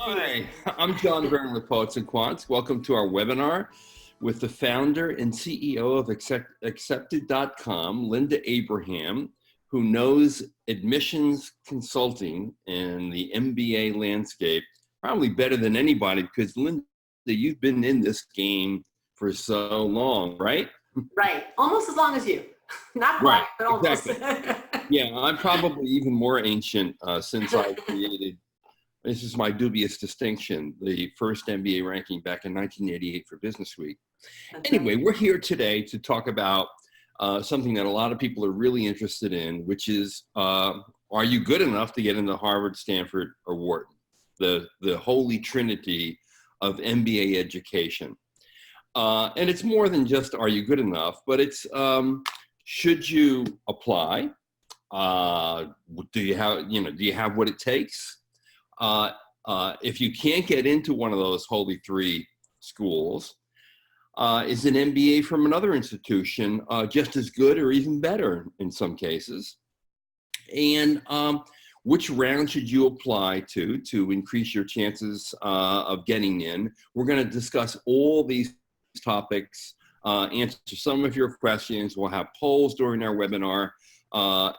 Hi, I'm John Byrne with Poets and Quants. Welcome to our webinar with the founder and CEO of Accepted.com, Linda Abraham, who knows admissions consulting and the MBA landscape probably better than anybody because, Linda, you've been in this game for so long, right? Right. Almost as long as you. Not quite, Right, but almost. exactly. Yeah, I'm probably even more ancient since I created, this is my dubious distinction, the first MBA ranking back in 1988 for Business Week. Anyway, we're here today to talk about something that a lot of people are really interested in, which is, are you good enough to get into Harvard, Stanford, or Wharton? The holy trinity of MBA education. And it's more than just, are you good enough, but it's, should you apply? Do you have what it takes? If you can't get into one of those holy three schools, is an MBA from another institution just as good or even better in some cases? And which round should you apply to increase your chances of getting in? We're going to discuss all these topics, answer some of your questions. We'll have polls during our webinar.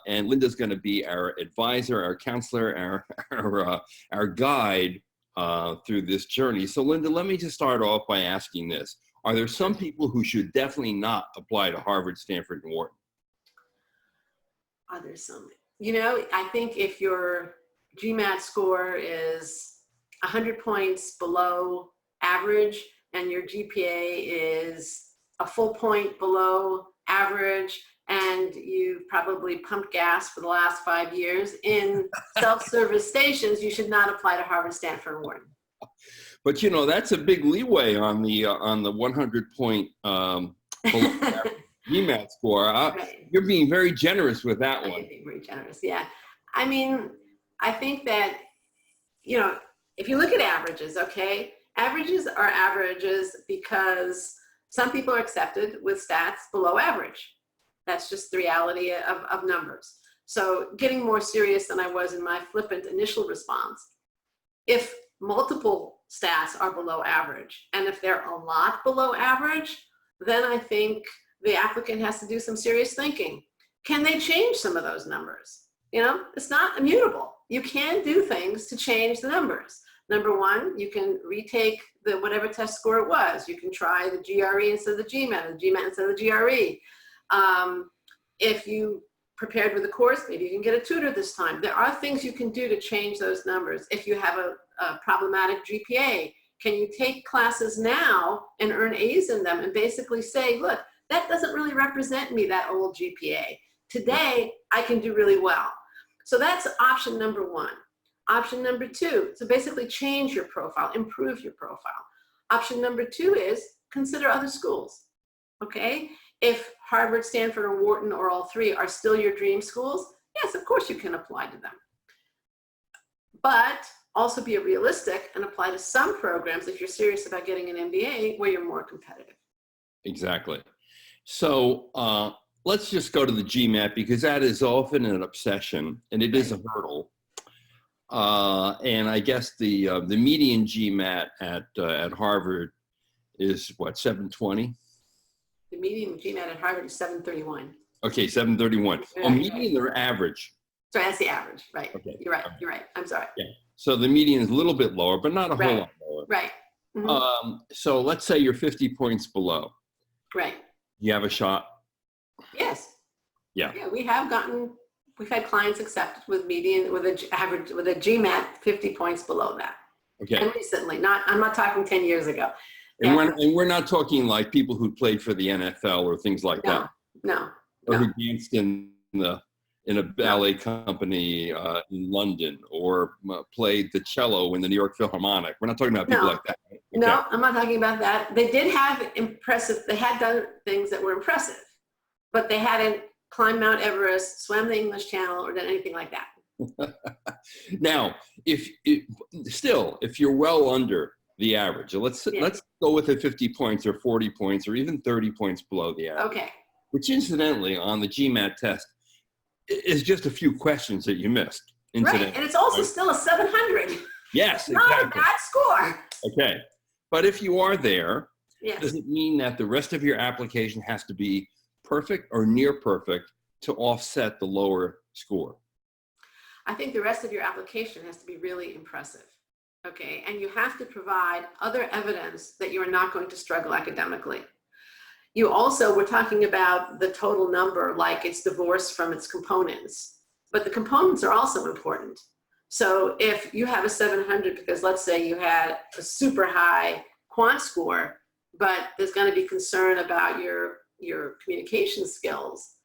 And Linda's going to be our advisor, our counselor, our guide through this journey. So Linda, let me just start off by asking this. Are there some people who should definitely not apply to Harvard, Stanford, and Wharton? Are there some? I think if your Gmat score is 100 points below average and your GPA is a full point below average, and you've probably pumped gas for the last 5 years in self-service stations, you should not apply to Harvard, Stanford, or Wharton. But that's a big leeway on the 100-point Gmat score. Right. You're being very generous with that one. I'm being very generous, yeah. I mean, I think that if you look at averages, okay, averages are averages because some people are accepted with stats below average. That's just the reality of numbers. So getting more serious than I was in my flippant initial response, if multiple stats are below average, and if they're a lot below average, then I think the applicant has to do some serious thinking. Can they change some of those numbers? It's not immutable. You can do things to change the numbers. Number one, you can retake the whatever test score it was. You can try the GRE instead of the GMAT, or the GMAT instead of the GRE. If you prepared with a course, maybe you can get a tutor this time. There are things you can do to change those numbers. If you have a problematic GPA, can you take classes now and earn A's in them and basically say, look, that doesn't really represent me, that old GPA. Today, I can do really well. So that's option number one. Option number two, so basically change your profile, improve your profile. Option number two is consider other schools, okay? If Harvard, Stanford, or Wharton, or all three are still your dream schools, yes, of course you can apply to them. But also be realistic and apply to some programs if you're serious about getting an MBA where you're more competitive. Exactly. So let's just go to the GMAT because that is often an obsession and it is a hurdle. And I guess the median GMAT at Harvard is what, 720? The median GMAT at Harvard is 731. Okay, 731. Oh, median or average? Sorry, that's the average, right. Okay. You're right, you're right. I'm sorry. Yeah. So the median is a little bit lower, but not a whole lot lower. Right. Mm-hmm. So let's say you're 50 points below. Right. You have a shot? Yes. Yeah. Yeah, we've had clients accepted with median, with a GMAT 50 points below that. Okay. And recently, I'm not talking 10 years ago. And we're not talking like people who played for the NFL or things like that. No. Or who danced in a ballet company in London or played the cello in the New York Philharmonic. We're not talking about people like that. Okay. No, I'm not talking about that. They did have they had done things that were impressive, but they hadn't climbed Mount Everest, swam the English Channel, or done anything like that. Now, if you're well under the average, let's go with it 50 points or 40 points or even 30 points below the average. Okay. Which incidentally on the GMAT test is just a few questions that you missed. Right, and it's also still a 700. Yes, Not exactly. a bad score. Okay. But if you are there, Yes. does it mean that the rest of your application has to be perfect or near perfect to offset the lower score? I think the rest of your application has to be really impressive. Okay. And you have to provide other evidence that you're not going to struggle academically. You also, we're talking about the total number, like it's divorced from its components, but the components are also important. So if you have a 700, because let's say you had a super high quant score, but there's going to be concern about your communication skills,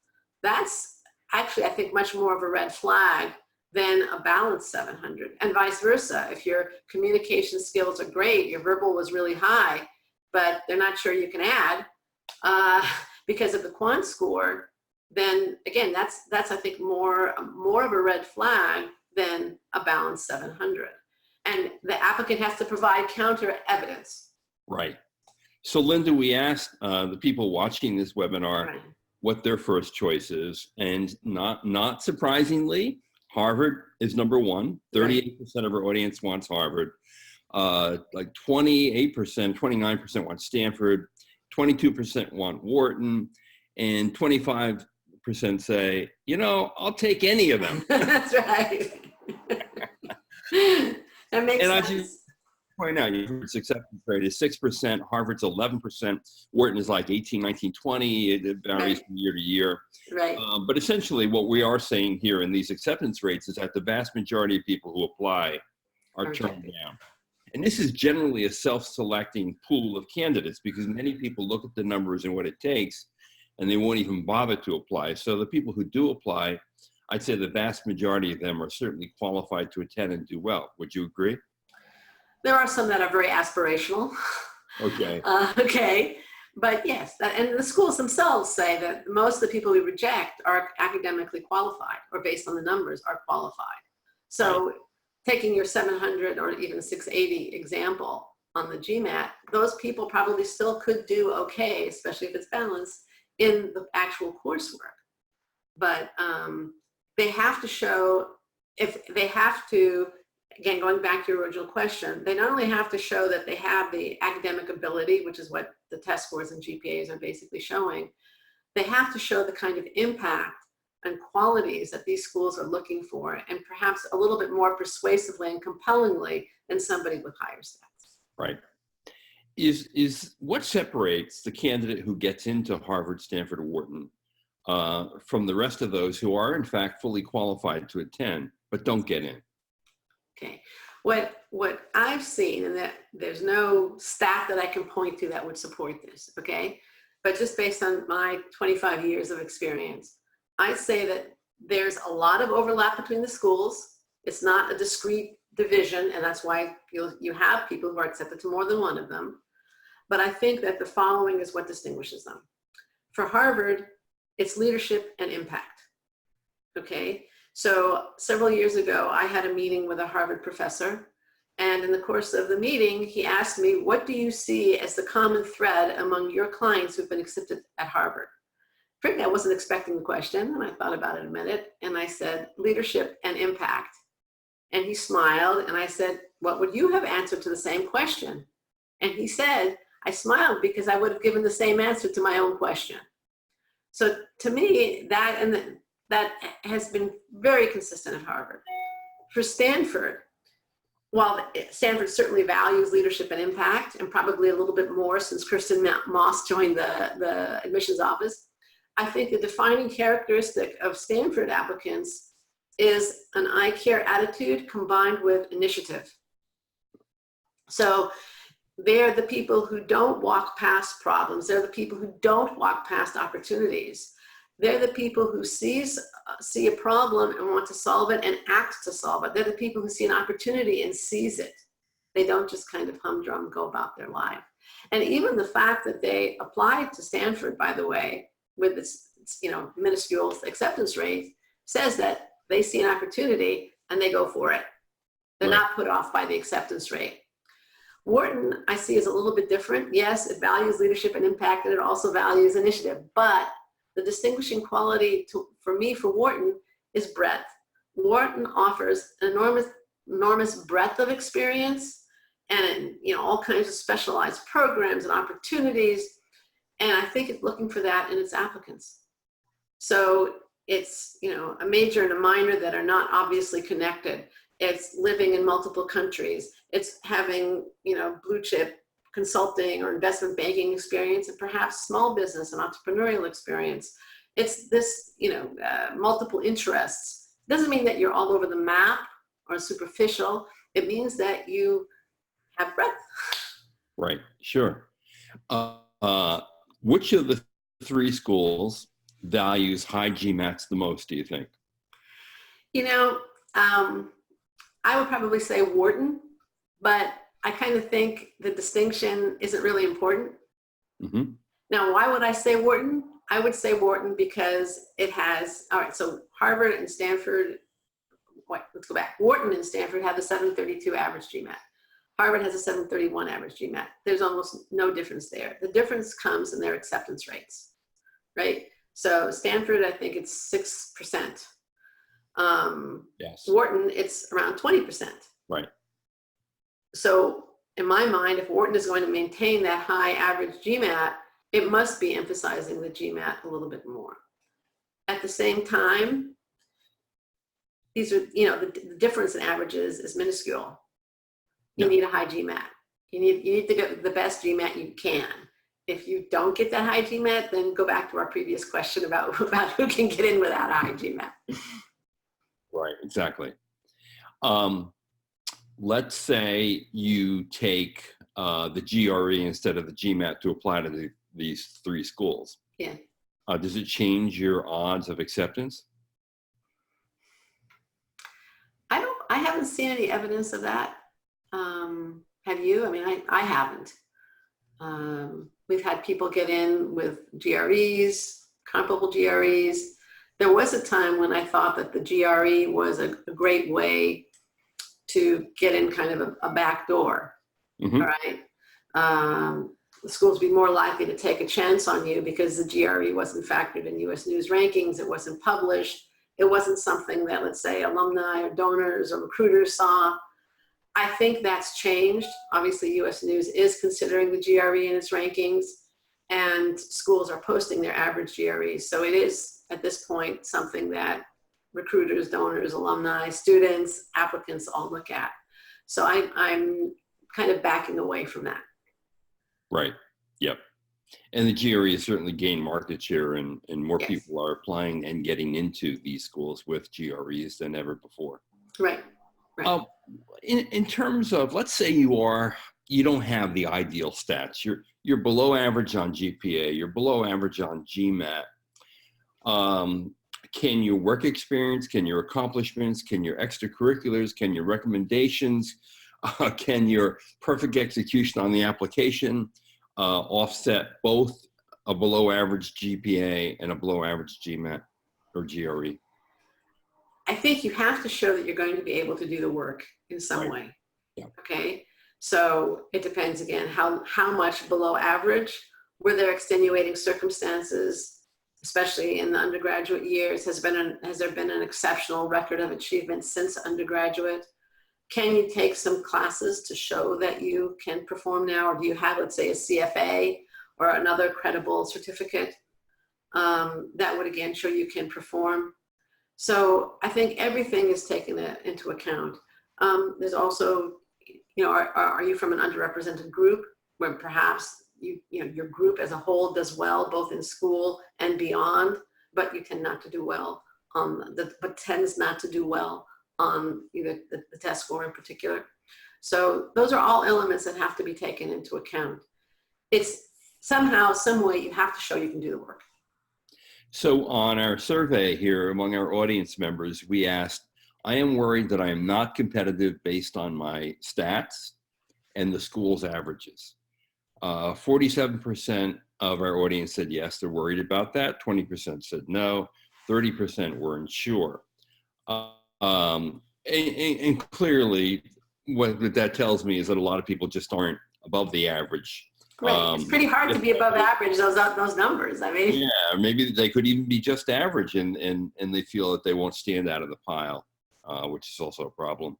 that's actually, I think, much more of a red flag than a balanced 700, and vice versa. If your communication skills are great, your verbal was really high, but they're not sure you can add because of the quant score, then again, that's I think more of a red flag than a balanced 700. And the applicant has to provide counter evidence. Right. So Linda, we asked the people watching this webinar what their first choice is, and not surprisingly, Harvard is number one. 38% of our audience wants Harvard. Like 28%, 29% want Stanford, 22% want Wharton, and 25% say, you know, I'll take any of them. That's right. That makes sense. As you point out, your acceptance rate is 6%, Harvard's 11%, Wharton is like 18, 19, 20. It varies from year to year. Right. But essentially what we are saying here in these acceptance rates is that the vast majority of people who apply are turned down. And this is generally a self-selecting pool of candidates because many people look at the numbers and what it takes and they won't even bother to apply. So the people who do apply, I'd say the vast majority of them are certainly qualified to attend and do well. Would you agree? There are some that are very aspirational. Okay. Okay. But yes, and the schools themselves say that most of the people we reject are academically qualified or based on the numbers are qualified. So taking your 700 or even 680 example on the Gmat, those people probably still could do okay, especially if it's balanced in the actual coursework. But they have to show, if they have to, again, going back to your original question, they not only have to show that they have the academic ability, which is what the test scores and GPAs are basically showing, they have to show the kind of impact and qualities that these schools are looking for, and perhaps a little bit more persuasively and compellingly than somebody with higher stats. Right. Is what separates the candidate who gets into Harvard, Stanford, or Wharton from the rest of those who are in fact fully qualified to attend but don't get in? Okay, what I've seen, and that there's no stat that I can point to that would support this, okay, but just based on my 25 years of experience, I say that there's a lot of overlap between the schools. It's not a discrete division, and that's why you have people who are accepted to more than one of them. But I think that the following is what distinguishes them. For Harvard, it's leadership and impact, okay? So several years ago, I had a meeting with a Harvard professor, and in the course of the meeting, he asked me, what do you see as the common thread among your clients who've been accepted at Harvard? Frankly, I wasn't expecting the question, and I thought about it a minute, and I said, leadership and impact. And he smiled, and I said, what would you have answered to the same question? And he said, I smiled because I would have given the same answer to my own question. So to me, that has been very consistent at Harvard. For Stanford, while Stanford certainly values leadership and impact, and probably a little bit more since Kristen Moss joined the admissions office, I think the defining characteristic of Stanford applicants is an I care attitude combined with initiative. So they're the people who don't walk past problems. They're the people who don't walk past opportunities. They're the people who see a problem and want to solve it and act to solve it. They're the people who see an opportunity and seize it. They don't just kind of humdrum go about their life. And even the fact that they applied to Stanford, by the way, with its minuscule acceptance rate, says that they see an opportunity and they go for it. They're not put off by the acceptance rate. Wharton, I see, is a little bit different. Yes, it values leadership and impact, and it also values initiative. But the distinguishing quality for me for Wharton is breadth. Wharton offers an enormous enormous breadth of experience and, all kinds of specialized programs and opportunities. And I think it's looking for that in its applicants. So it's, a major and a minor that are not obviously connected. It's living in multiple countries. It's having, blue chip consulting or investment banking experience, and perhaps small business and entrepreneurial experience. It's this, multiple interests. It doesn't mean that you're all over the map or superficial. It means that you have breadth. Right, sure. Which of the three schools values high GMATs the most, do you think? I would probably say Wharton, but I kind of think the distinction isn't really important. Mm-hmm. Now, why would I say Wharton? I would say Wharton because it has, all right, so Harvard and Stanford, let's go back. Wharton and Stanford have the 732 average GMAT. Harvard has a 731 average GMAT. There's almost no difference there. The difference comes in their acceptance rates, right? So Stanford, I think it's 6%. Yes. Wharton, it's around 20%. Right. So in my mind, if Wharton is going to maintain that high average GMAT, it must be emphasizing the GMAT a little bit more. At the same time, these are, the difference in averages is minuscule. You need a high GMAT. You need to get the best GMAT you can. If you don't get that high GMAT, then go back to our previous question about who can get in without a high GMAT. Right, exactly. Let's say you take the GRE instead of the GMAT to apply to these three schools. Yeah. Does it change your odds of acceptance? I haven't seen any evidence of that. Have you? I mean, I haven't. We've had people get in with GREs, comparable GREs. There was a time when I thought that the GRE was a great way to get in kind of a back door, Mm-hmm. all right? The schools would be more likely to take a chance on you because the GRE wasn't factored in US News rankings, it wasn't published, it wasn't something that, let's say, alumni or donors or recruiters saw. I think that's changed. Obviously, US News is considering the GRE in its rankings, and schools are posting their average GREs. So it is, at this point, something that recruiters, donors, alumni, students, applicants all look at. So I'm kind of backing away from that. Right. Yep. And the GRE has certainly gained market share, and more Yes. people are applying and getting into these schools with GREs than ever before. Right. Right. In terms of, let's say you don't have the ideal stats. You're below average on GPA. You're below average on GMAT. Can your work experience, can your accomplishments, can your extracurriculars, can your recommendations, can your perfect execution on the application offset both a below average GPA and a below average GMAT or GRE? I think you have to show that you're going to be able to do the work in some Right. way. Yeah. Okay. So it depends again, how much below average, were there extenuating circumstances, especially in the undergraduate years? Has there been an exceptional record of achievement since undergraduate? Can you take some classes to show that you can perform now? Or do you have, let's say, a CFA or another credible certificate that would again show you can perform? So I think everything is taken into account. There's also, are you from an underrepresented group where perhaps your group as a whole does well both in school and beyond, but you tend not to do well but tends not to do well on either the test score in particular. So those are all elements that have to be taken into account. It's somehow, some way you have to show you can do the work. So on our survey here among our audience members, we asked, I am worried that I am not competitive based on my stats and the school's averages. 47% of our audience said yes, they're worried about that. 20% said no, 30% weren't sure. And clearly what that tells me is that a lot of people just aren't above the average. Right. It's pretty hard to be above average, those numbers. I mean, yeah, maybe they could even be just average and they feel that they won't stand out of the pile, which is also a problem.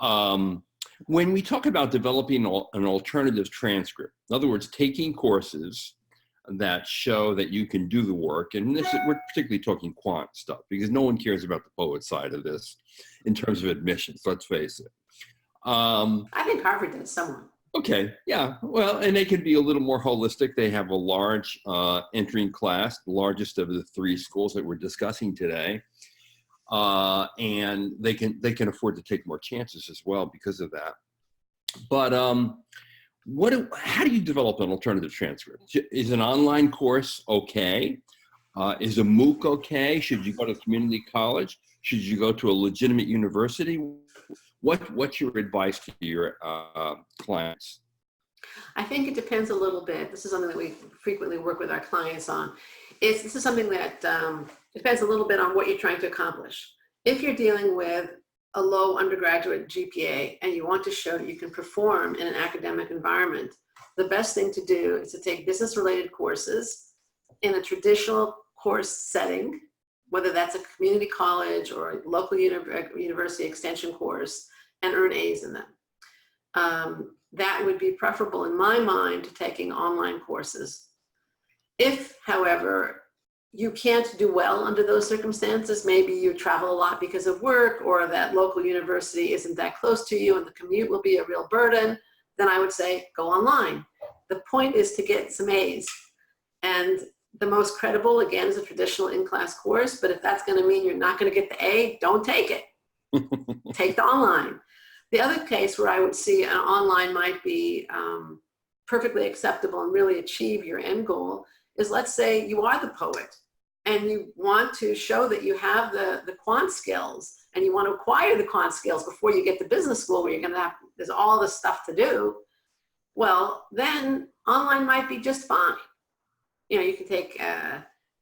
When we talk about developing an alternative transcript, in other words, taking courses that show that you can do the work, and we're particularly talking quant stuff because no one cares about the poet side of this in terms of admissions, let's face it. I think Harvard does somewhat. Okay, yeah, well, and they can be a little more holistic. They have a large entering class, the largest of the 3 schools that we're discussing today. And they can afford to take more chances as well because of that. But how do you develop an alternative transcript? Is an online course okay? Is a MOOC okay? Should you go to community college? Should you go to a legitimate university? What's your advice to your clients? I think it depends a little bit. This is something that we frequently work with our clients on. This is something that depends a little bit on what you're trying to accomplish. If you're dealing with a low undergraduate GPA and you want to show that you can perform in an academic environment, the best thing to do is to take business-related courses in a traditional course setting, whether that's a community college or a local university extension course, and earn A's in them. That would be preferable in my mind to taking online courses. If, however, you can't do well under those circumstances, maybe you travel a lot because of work, or that local university isn't that close to you and the commute will be a real burden, then I would say go online. The point is to get some A's. And the most credible, again, is a traditional in-class course, but if that's going to mean you're not going to get the A, don't take it. Take the online. The other case where I would see an online might be perfectly acceptable and really achieve your end goal is, let's say you are the poet and you want to show that you have the quant skills and you want to acquire the quant skills before you get to business school where you're going to have, there's all this stuff to do. Well, then online might be just fine. You know, you can take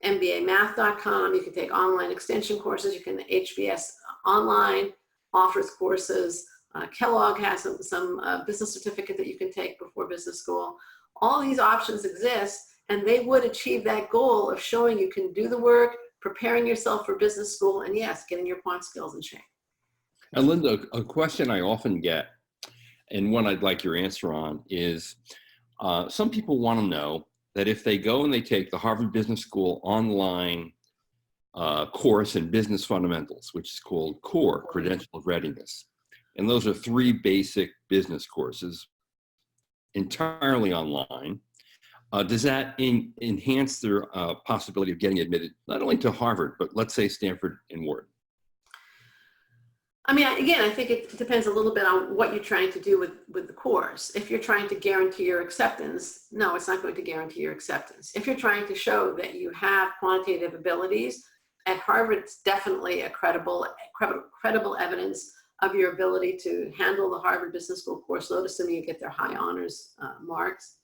mbamath.com, you can take online extension courses, you can HBS online offers courses. Kellogg has some business certificate that you can take before business school. All these options exist, and they would achieve that goal of showing you can do the work, preparing yourself for business school, and yes, getting your quant skills in shape. And Linda, a question I often get, and one I'd like your answer on, is some people want to know that if they go and they take the Harvard Business School online course in business fundamentals, which is called CORE, Credential Readiness, and those are 3 basic business courses entirely online, does that enhance their possibility of getting admitted not only to Harvard, but let's say Stanford and Wharton? I mean, again, I think it depends a little bit on what you're trying to do with the course. If you're trying to guarantee your acceptance, no, it's not going to guarantee your acceptance. If you're trying to show that you have quantitative abilities, at Harvard, it's definitely a credible evidence of your ability to handle the Harvard Business School course load, assuming you get their high honors marks.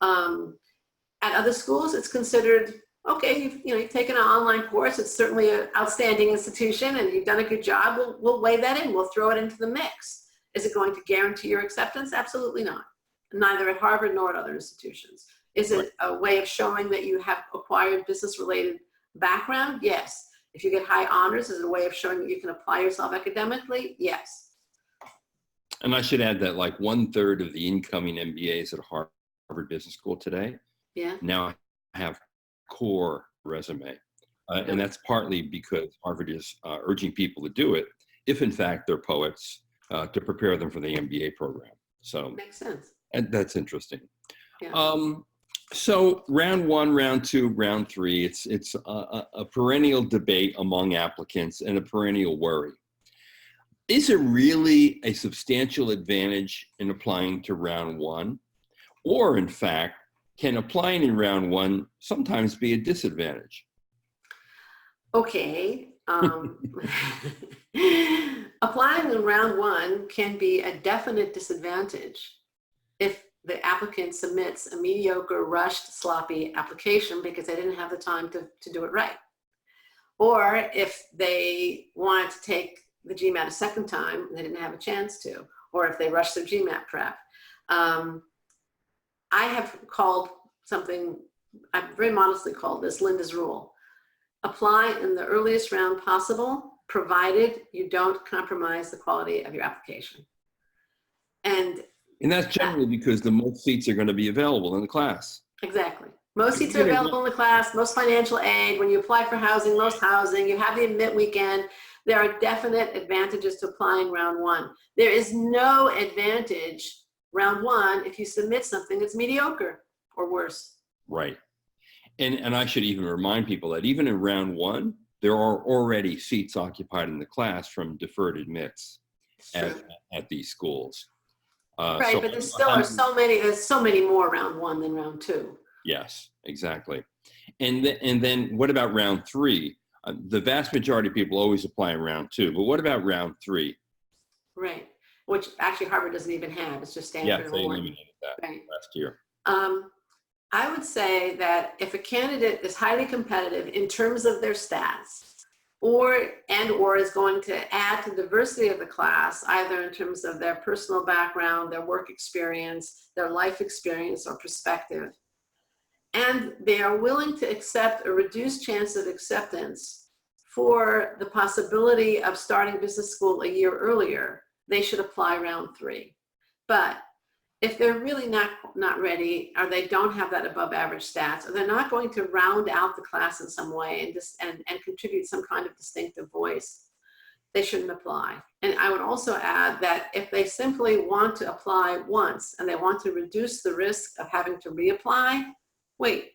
At other schools, it's considered, okay, you've taken an online course, it's certainly an outstanding institution and you've done a good job, we'll weigh that in, we'll throw it into the mix. Is it going to guarantee your acceptance? Absolutely not. Neither at Harvard nor at other institutions. Is it a way of showing that you have acquired business-related background? Yes. If you get high honors, is it a way of showing that you can apply yourself academically? Yes. And I should add that like 1/3 of the incoming MBAs at Harvard Business School today now have CORE resume. And that's partly because Harvard is urging people to do it, if in fact they're poets, to prepare them for the MBA program. So makes sense. And that's interesting. Yeah. So round 1, round 2, round 3, it's a perennial debate among applicants and a perennial worry. Is there really a substantial advantage in applying to round 1? Or in fact, can applying in round 1 sometimes be a disadvantage? Okay. Applying in round 1 can be a definite disadvantage if the applicant submits a mediocre, rushed, sloppy application because they didn't have the time to do it right. Or if they want to take the Gmat a second time and they didn't have a chance to, or if they rushed their Gmat prep. I have called something, I've very modestly called this Linda's rule. Apply in the earliest round possible provided you don't compromise the quality of your application. And that's generally because the most seats are going to be available in the class. exactly. Most seats are available in the class, most financial aid. When you apply for housing, most housing, you have the admit weekend. There are definite advantages to applying round one. There is no advantage round one if you submit something that's mediocre or worse. Right. And I should even remind people that even in round one, there are already seats occupied in the class from deferred admits at these schools. Right, so but there still are there's so many more round one than round two. Yes, exactly. And then what about round three? The vast majority of people always apply in round two, but what about round three? Right, which actually Harvard doesn't even have. It's just Stanford and they Wharton. eliminated that last year. I would say that if a candidate is highly competitive in terms of their stats, or is going to add to the diversity of the class, either in terms of their personal background, their work experience, their life experience or perspective, and they are willing to accept a reduced chance of acceptance for the possibility of starting business school a year earlier, they should apply round three. But if they're really not ready, or they don't have that above average stats, or they're not going to round out the class in some way and contribute some kind of distinctive voice, they shouldn't apply. And I would also add that if they simply want to apply once and they want to reduce the risk of having to reapply, wait.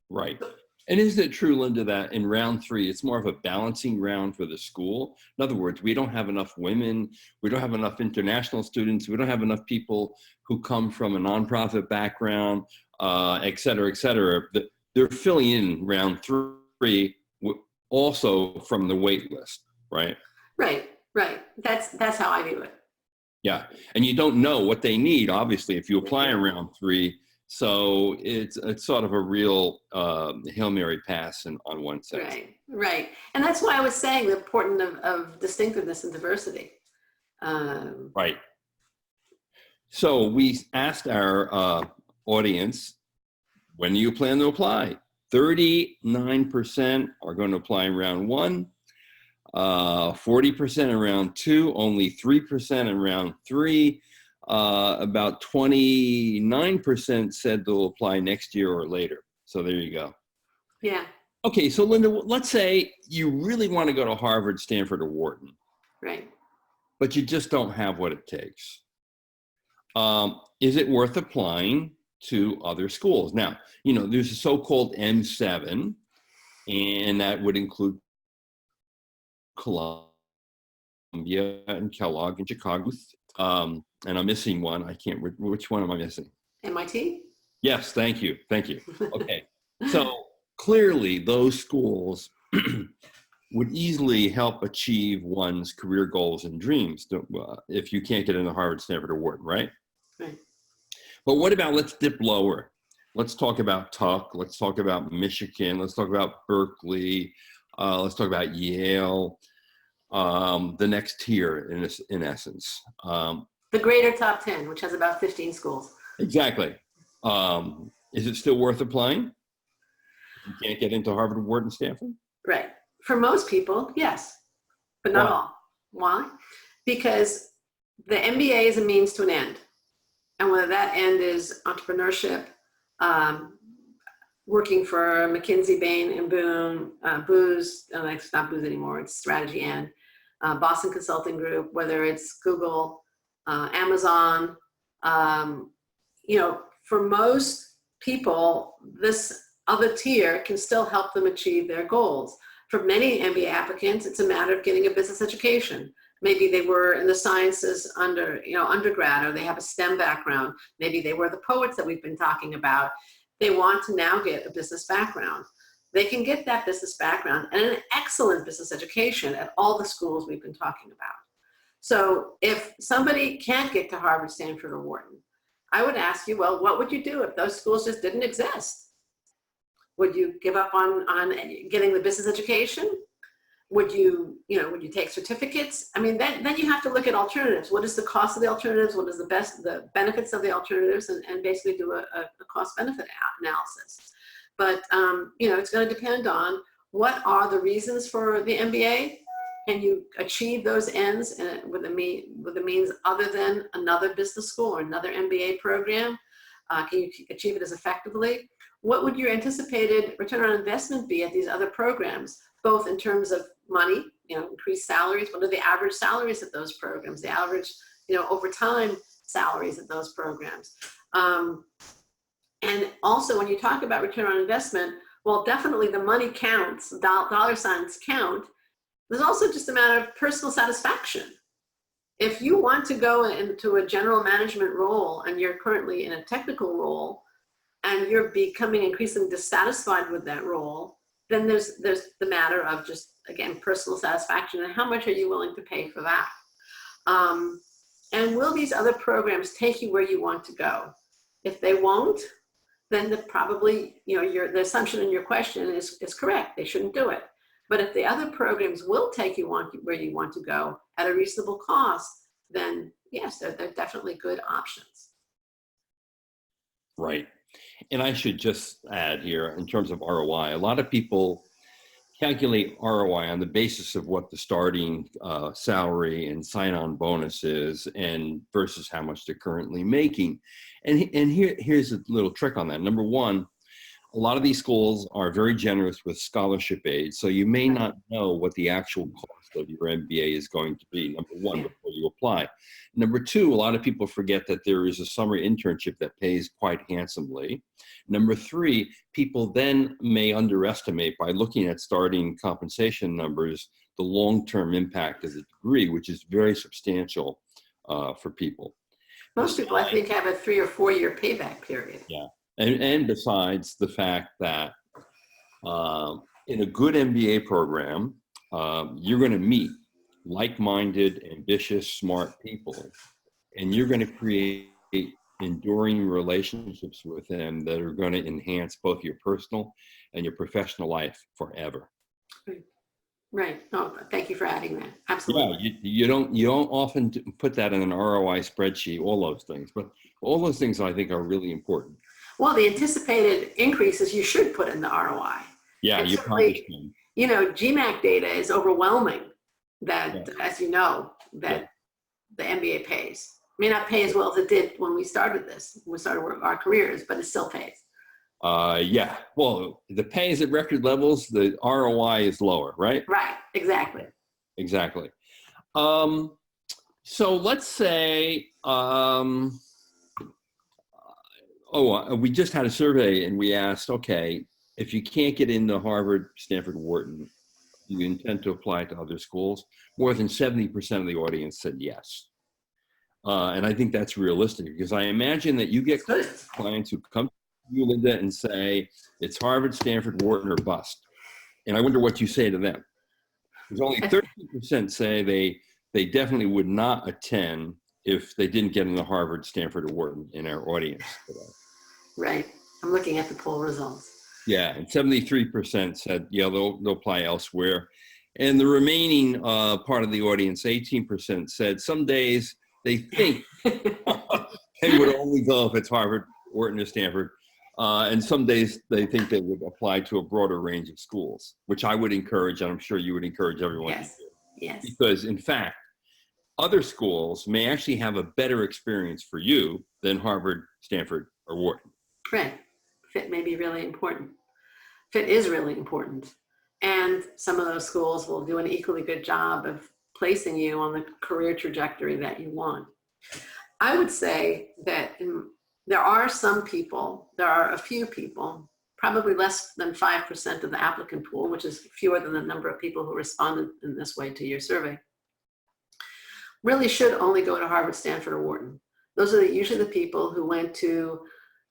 Right. And isn't it true, Linda, that in round three, it's more of a balancing round for the school? In other words, we don't have enough women, we don't have enough international students, we don't have enough people who come from a nonprofit background, et cetera, et cetera. They're filling in round three also from the wait list, right? Right. That's how I view it. Yeah. And you don't know what they need, obviously, if you apply in round three. So it's sort of a real Hail Mary pass on one sense. Right. And that's why I was saying the importance of distinctiveness and diversity. Right. So we asked our audience, when do you plan to apply? 39% are going to apply in round one, 40% in round two, only 3% in round three. About 29% said they'll apply next year or later. So there you go. Yeah. Okay, so Linda, let's say you really want to go to Harvard, Stanford, or Wharton. Right. But you just don't have what it takes. Is it worth applying to other schools? Now, there's a so-called M7, and that would include Columbia and Kellogg and Chicago. And I'm missing one. I can't, which one am I missing? MIT? Yes, thank you. Okay, so clearly those schools would easily help achieve one's career goals and dreams if you can't get into Harvard, Stanford, or Wharton, right? Right. But what about, let's dip lower. Let's talk about Tuck. Let's talk about Michigan. Let's talk about Berkeley. Let's talk about Yale. The next tier, in essence. The greater top 10, which has about 15 schools. Exactly. Is it still worth applying? You can't get into Harvard, Wharton, Stanford? Right. For most people, yes, but not all. Why? Because the MBA is a means to an end. And whether that end is entrepreneurship, working for McKinsey, Bain, and Boone, Booz, it's not Booz anymore, it's Strategy and Boston Consulting Group, whether it's Google, Amazon, for most people, this other tier can still help them achieve their goals. For many MBA applicants, it's a matter of getting a business education. Maybe they were in the sciences undergrad, or they have a STEM background. Maybe they were the poets that we've been talking about. They want to now get a business background. They can get that business background and an excellent business education at all the schools we've been talking about. So if somebody can't get to Harvard, Stanford, or Wharton, I would ask you, well, what would you do if those schools just didn't exist? Would you give up on getting the business education? Would you take certificates? I mean, then you have to look at alternatives. What is the cost of the alternatives? What is the benefits of the alternatives? And basically do a cost benefit analysis. But, it's going to depend on what are the reasons for the MBA? Can you achieve those ends with a means other than another business school or another MBA program? Can you achieve it as effectively? What would your anticipated return on investment be at these other programs, both in terms of money, increased salaries? What are the average salaries at those programs? The average, over time salaries at those programs? And also, when you talk about return on investment, well, definitely the money counts, dollar signs count. There's also just a matter of personal satisfaction. If you want to go into a general management role and you're currently in a technical role and you're becoming increasingly dissatisfied with that role, then there's the matter of just, again, personal satisfaction and how much are you willing to pay for that? And will these other programs take you where you want to go? If they won't, then probably, the assumption in your question is correct. They shouldn't do it. But if the other programs will take you where you want to go at a reasonable cost, then yes, they're definitely good options. Right. And I should just add here, in terms of ROI, a lot of people calculate ROI on the basis of what the starting salary and sign-on bonus is, and versus how much they're currently making. And here's a little trick on that. Number one, a lot of these schools are very generous with scholarship aid, so you may not know what the actual cost of your MBA is going to be, number one, before you apply. Number two, a lot of people forget that there is a summer internship that pays quite handsomely. Number three, people then may underestimate, by looking at starting compensation numbers, the long-term impact of the degree, which is very substantial for people. Most people, I think, have a 3 or 4 year payback period. Yeah. And besides the fact that in a good MBA program, you're going to meet like-minded, ambitious, smart people, and you're going to create enduring relationships with them that are going to enhance both your personal and your professional life forever. Right. Oh, thank you for adding that. Absolutely. Yeah, you don't often put that in an ROI spreadsheet, all those things, but all those things I think are really important. Well, the anticipated increases you should put in the ROI. Yeah, and you probably can. Gmat data is overwhelming that, as you know, that the MBA pays. It may not pay as well as it did when we started our careers, but it still pays. Yeah, well, the pay is at record levels, the ROI is lower, right? Right, exactly. Exactly. So let's say, we just had a survey and we asked, okay, if you can't get into Harvard, Stanford, Wharton, do you intend to apply to other schools? More than 70% of the audience said yes. And I think that's realistic, because I imagine that you get clients who come to you, Linda, and say, it's Harvard, Stanford, Wharton, or bust. And I wonder what you say to them. There's only 13% say they definitely would not attend if they didn't get into Harvard, Stanford, or Wharton in our audience today. Right. I'm looking at the poll results. Yeah, and 73% said, yeah, they'll apply elsewhere. And the remaining part of the audience, 18%, said some days they think they would only go if it's Harvard, Wharton, or Stanford. And some days they think they would apply to a broader range of schools, which I would encourage, and I'm sure you would encourage everyone to do. Yes. Because in fact, other schools may actually have a better experience for you than Harvard, Stanford, or Wharton. Right. Fit may be really important. Fit is really important. And some of those schools will do an equally good job of placing you on the career trajectory that you want. I would say that there are a few people, probably less than 5% of the applicant pool, which is fewer than the number of people who responded in this way to your survey, really should only go to Harvard, Stanford, or Wharton. Those are usually the people who went to,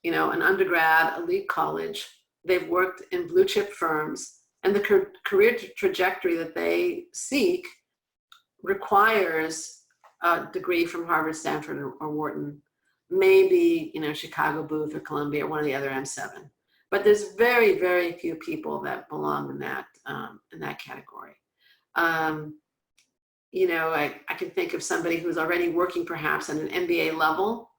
an undergrad elite college. They've worked in blue chip firms, and the career trajectory that they seek requires a degree from Harvard, Stanford, or Wharton, maybe, Chicago Booth or Columbia or one of the other M7. But there's very, very few people that belong in that category. I can think of somebody who's already working perhaps at an MBA level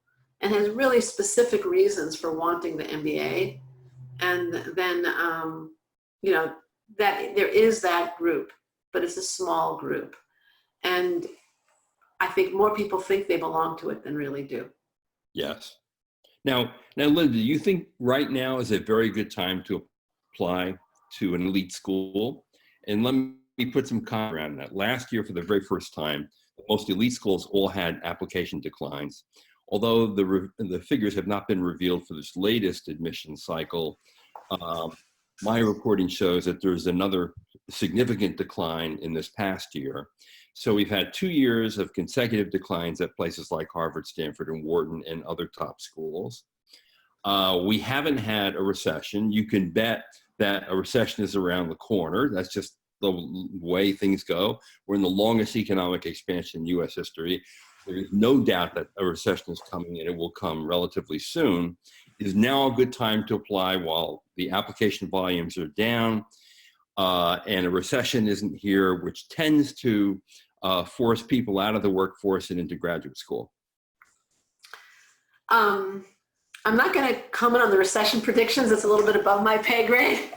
and has really specific reasons for wanting the MBA. And then, that there is that group, but it's a small group. And I think more people think they belong to it than really do. Yes. Now, Linda, do you think right now is a very good time to apply to an elite school? And let me put some comment around that. Last year, for the very first time, most elite schools all had application declines. Although the figures have not been revealed for this latest admission cycle, my reporting shows that there's another significant decline in this past year. So we've had 2 years of consecutive declines at places like Harvard, Stanford, and Wharton, and other top schools. We haven't had a recession. You can bet that a recession is around the corner. That's just the way things go. We're in the longest economic expansion in US history. There is no doubt that a recession is coming, and it will come relatively soon. It is now a good time to apply while the application volumes are down, and a recession isn't here, which tends to force people out of the workforce and into graduate school. I'm not going to comment on the recession predictions. It's a little bit above my pay grade.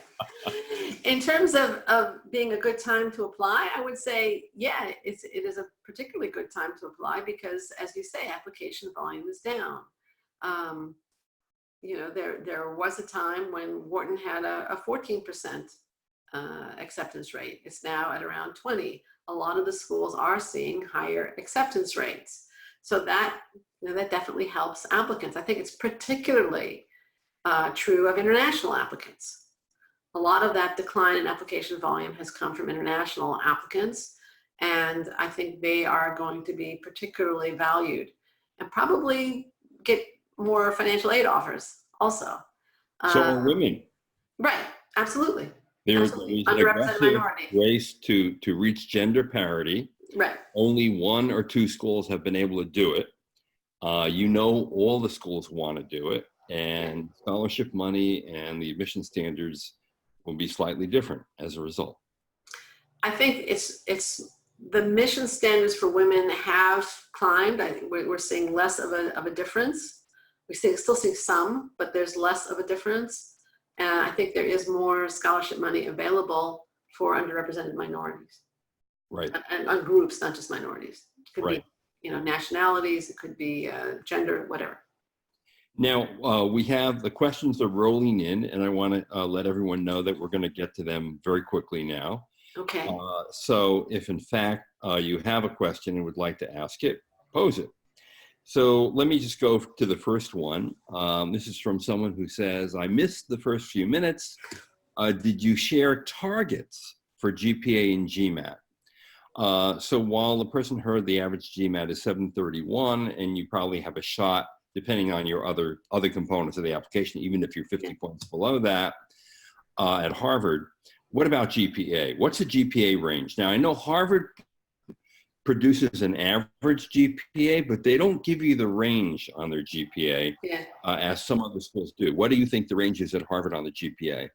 In terms of being a good time to apply, I would say, yeah, it is a particularly good time to apply because, as you say, application volume is down. You know, there was a time when Wharton had a 14% acceptance rate. It's now at around 20. A lot of the schools are seeing higher acceptance rates. So that, you know, that definitely helps applicants. I think it's particularly true of international applicants. A lot of that decline in application volume has come from international applicants, and I think they are going to be particularly valued and probably get more financial aid offers also. So are women. Right, absolutely. There's Absolutely. an Underrepresented aggressive minority. race to reach gender parity. Right. Only 1 or 2 schools have been able to do it. You know, all the schools want to do it, and scholarship money and the admission standards will be slightly different as a result. I think it's the mission standards for women have climbed. I think we're seeing less of a difference. We still see some, but there's less of a difference. And I think there is more scholarship money available for underrepresented minorities. Right. And on groups, not just minorities. It could Right. be, you know, nationalities. It could be gender, whatever. Now, we have the questions are rolling in, and I want to let everyone know that we're going to get to them very quickly now. Okay. So if in fact you have a question and would like to ask it, pose it. So let me just go to the first one. This is from someone who says, I missed the first few minutes. Did you share targets for GPA and Gmat? So while the person heard the average Gmat is 731, and you probably have a shot, depending on your other components of the application, even if you're 50 points below that at Harvard, what about GPA? What's the GPA range? Now, I know Harvard produces an average GPA, but they don't give you the range on their GPA as some other schools do. What do you think the range is at Harvard on the GPA?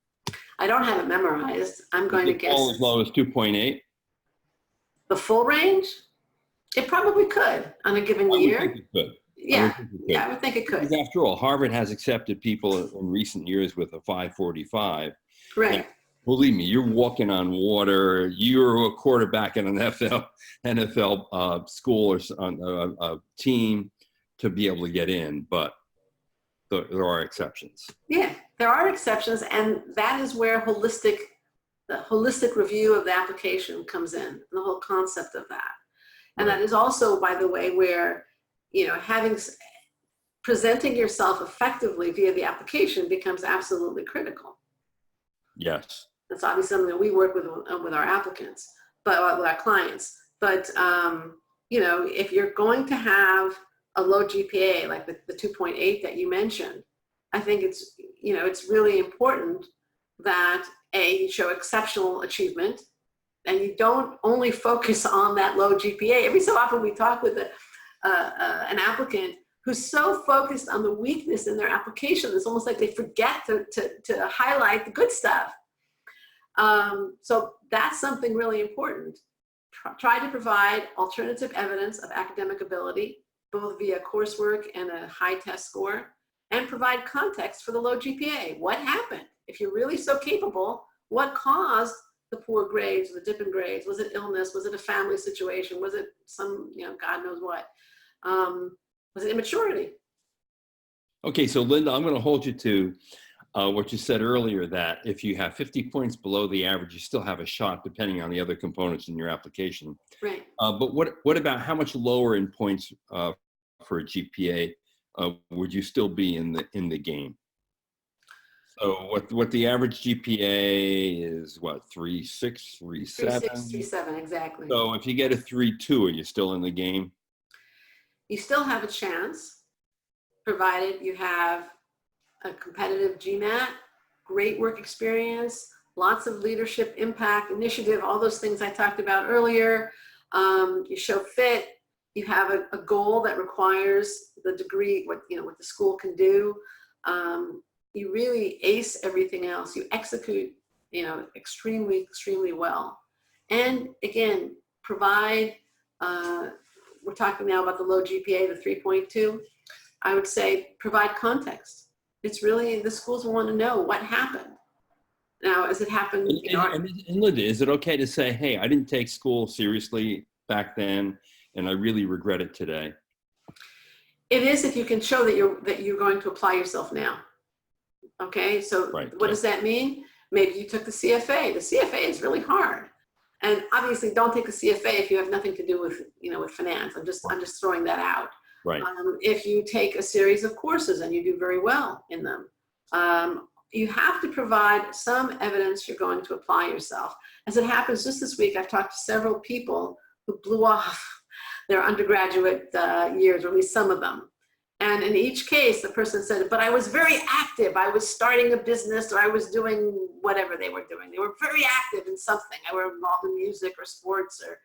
I don't have it memorized. I'm going to guess. Fall as low as 2.8? The full range? It probably could on a given year. I would think it could. Yeah, I would think it could. Because after all, Harvard has accepted people in recent years with a 545. Right. Now, believe me, you're walking on water. You're a quarterback in an NFL school or on a team to be able to get in, but there are exceptions. Yeah, there are exceptions, and that is where the holistic review of the application comes in, the whole concept of that. And that is also, by the way, where, you know, presenting yourself effectively via the application becomes absolutely critical. Yes. That's obviously something that we work with our applicants, but with our clients. But you know, if you're going to have a low GPA like the 2.8 that you mentioned, I think it's, you know, it's really important that you show exceptional achievement, and you don't only focus on that low GPA. Every so often we talk with an applicant who's so focused on the weakness in their application, it's almost like they forget to highlight the good stuff. So that's something really important. Try to provide alternative evidence of academic ability, both via coursework and a high test score, and provide context for the low GPA. What happened? If you're really so capable, what caused the poor grades, the dip in grades? Was it illness? Was it a family situation? Was it some, God knows what? Was it immaturity? Okay, so Linda, I'm going to hold you to what you said earlier, that if you have 50 points below the average, you still have a shot depending on the other components in your application. Right. But what about how much lower in points for a GPA would you still be in the game? So what the average GPA is, what, 3.6, 3.7? 3.6, 3.7, exactly. So if you get a 3.2, are you still in the game? You still have a chance, provided you have a competitive GMAT, great work experience, lots of leadership, impact, initiative, all those things I talked about earlier. You show fit, you have a goal that requires the degree, what the school can do. You really ace everything else. You execute, extremely, extremely well. And again, provide, we're talking now about the low GPA, the 3.2. I would say provide context. It's really, the schools will want to know what happened. Now, as it happened, and Linda, is it okay to say, hey, I didn't take school seriously back then, and I really regret it today? It is, if you can show that you're going to apply yourself now. Okay, so right, what does that mean? Maybe you took the CFA. The CFA is really hard, and obviously, don't take the CFA if you have nothing to do with with finance. I'm just throwing that out. Right. If you take a series of courses and you do very well in them, you have to provide some evidence you're going to apply yourself. As it happens, just this week, I've talked to several people who blew off their undergraduate years, or at least some of them. And in each case, the person said, but I was very active. I was starting a business, or I was doing whatever they were doing. They were very active in something. I were involved in music or sports, or,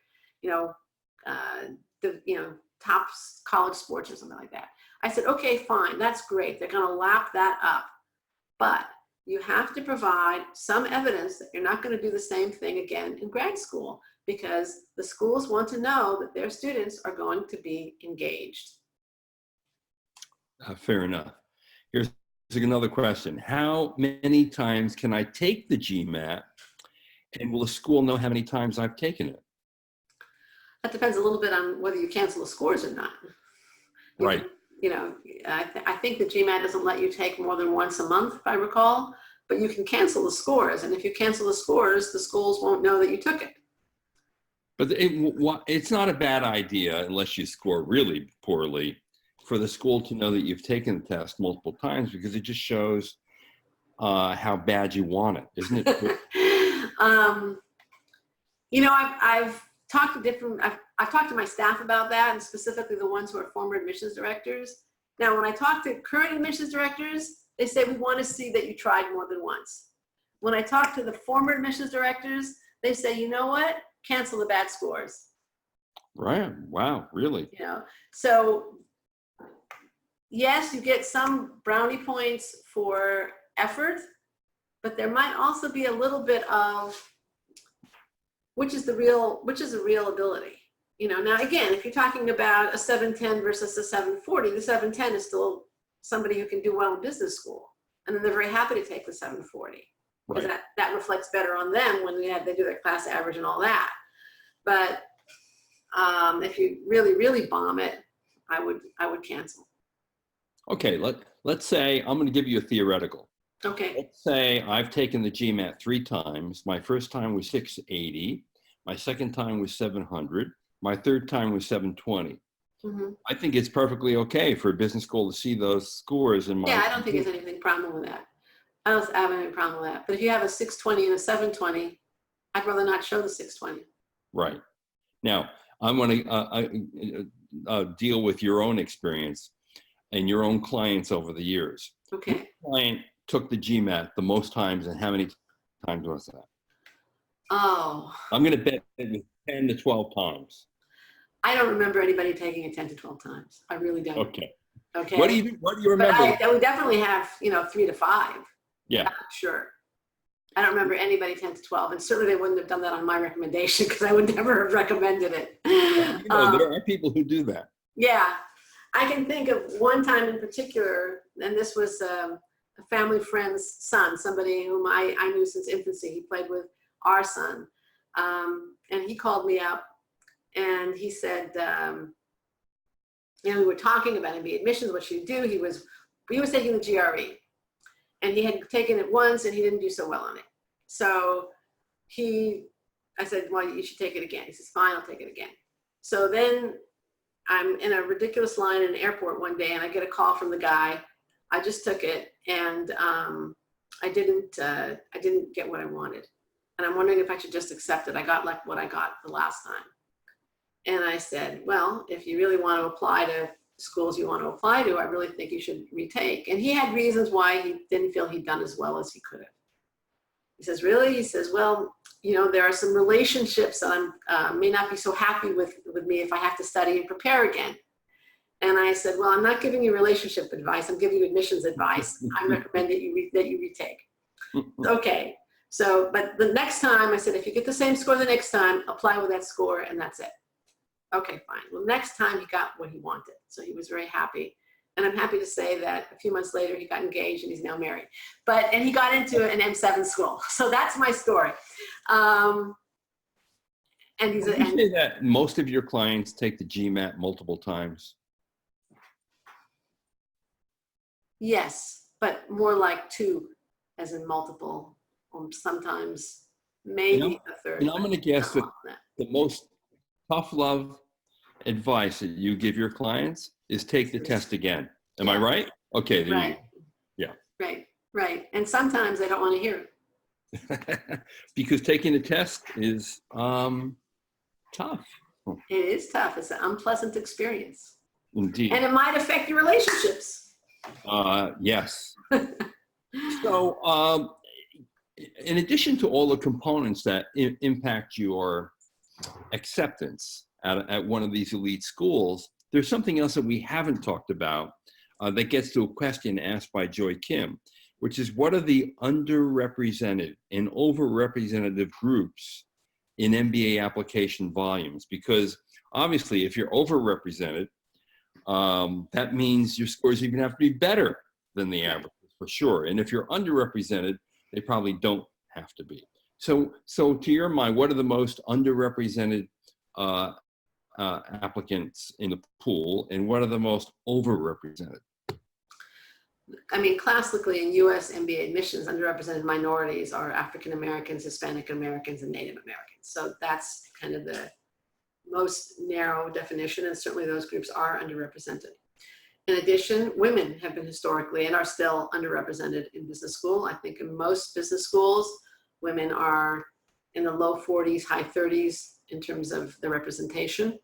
top college sports or something like that. I said, okay, fine, that's great. They're gonna lap that up. But you have to provide some evidence that you're not gonna do the same thing again in grad school, because the schools want to know that their students are going to be engaged. Fair enough. Here's another question. How many times can I take the GMAT, and will the school know how many times I've taken it? That depends a little bit on whether you cancel the scores or not. Right. I think the GMAT doesn't let you take more than once a month, if I recall, but you can cancel the scores. And if you cancel the scores, the schools won't know that you took it. But it's not a bad idea, unless you score really poorly, for the school to know that you've taken the test multiple times, because it just shows how bad you want it, isn't it? I've talked to my staff about that, and specifically the ones who are former admissions directors. Now, when I talk to current admissions directors, they say, we want to see that you tried more than once. When I talk to the former admissions directors, they say, you know what? Cancel the bad scores. Right. Wow. Really? So yes, you get some brownie points for effort, but there might also be a little bit of which is a real ability. Now again, if you're talking about a 710 versus a 740, the 710 is still somebody who can do well in business school, and then they're very happy to take the 740 because that reflects better on them when they do their class average and all that. But if you really, really bomb it, I would cancel. Okay, let's say I'm going to give you a theoretical. Okay. Let's say I've taken the GMAT 3 times. My first time was 680. My second time was 700. My third time was 720. Mm-hmm. I think it's perfectly okay for a business school to see those scores in my. Yeah, I don't think there's anything problem with that. I don't have any problem with that. But if you have a 620 and a 720, I'd rather not show the 620. Right. Now, I'm going to deal with your own experience and your own clients over the years. Okay. Which client took the GMAT the most times, and how many times was that? Oh. I'm going to bet it was 10 to 12 times. I don't remember anybody taking it 10 to 12 times. I really don't. Okay. Okay. What do you remember? But I would definitely have, 3 to 5. Yeah. I'm sure. I don't remember anybody 10 to 12, and certainly they wouldn't have done that on my recommendation, because I would never have recommended it. There are people who do that. Yeah. I can think of one time in particular, and this was a family friend's son, somebody whom I knew since infancy. He played with our son. And he called me up and he said, we were talking about MBA admissions, what should he do? He was taking the GRE and he had taken it once and he didn't do so well on it. So I said, well, you should take it again. He says, fine, I'll take it again. So then I'm in a ridiculous line in an airport one day and I get a call from the guy. I just took it and I didn't get what I wanted. And I'm wondering if I should just accept it. I got like what I got the last time. And I said, well, if you really want to apply to schools you want to apply to, I really think you should retake. And he had reasons why he didn't feel he'd done as well as he could have. He says, really? He says, well, there are some relationships that I may not be so happy with me if I have to study and prepare again. And I said, well, I'm not giving you relationship advice. I'm giving you admissions advice. I recommend that you retake. Okay. So, but the next time I said, if you get the same score the next time, apply with that score and that's it. Okay, fine. Well, next time he got what he wanted. So he was very happy. And I'm happy to say that a few months later, he got engaged and he's now married. And he got into an M7 school. So that's my story. And Would you say that most of your clients take the Gmat multiple times? Yes, but more like 2 as in multiple, sometimes maybe a third. I'm going to guess that the most tough love advice that you give your clients is take the test again. Am I right? Okay. There right. You go. Yeah. Right. And sometimes I don't want to hear it. Because taking the test is tough. It is tough. It's an unpleasant experience. Indeed. And it might affect your relationships. Yes. So in addition to all the components that impact your acceptance at one of these elite schools, there's something else that we haven't talked about that gets to a question asked by Joy Kim, which is what are the underrepresented and overrepresented groups in MBA application volumes? Because obviously if you're overrepresented, that means your scores even have to be better than the average for sure. And if you're underrepresented, they probably don't have to be. So to your mind, what are the most underrepresented applicants in the pool, and what are the most overrepresented? I mean, classically in US MBA admissions, underrepresented minorities are African Americans, Hispanic Americans, and Native Americans. So that's kind of the most narrow definition, and certainly those groups are underrepresented. In addition, women have been historically and are still underrepresented in business school. I think in most business schools, women are in the low 40s, high 30s in terms of the representation.